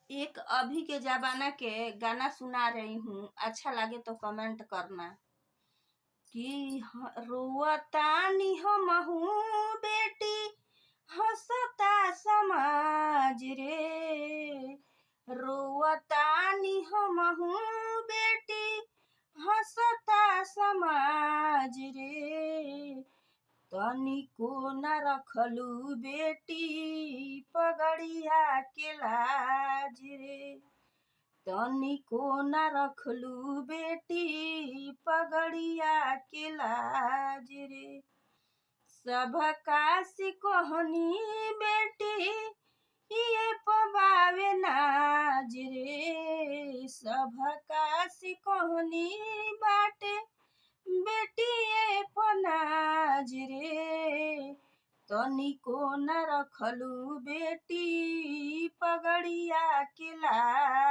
एक अभी के जमाना के गाना सुना रही हूँ, अच्छा लगे तो कमेंट करना। कि रोवतानी हमहू बेटी हंसता समाज रे, रोवतानी हमहू बेटी हंसता समाज रे, तनिको न रखलू बेटी पगड़िया के लाज रे, तनिको न रखलू बेटी पगड़िया के लाज रे। सबका सिकोहनी बेटी ये पबावे नाज रे, सबका सिकोहनी बाटे बेटी ये पनाज रे, तनिको न रखलू बेटी पगड़िया के लाज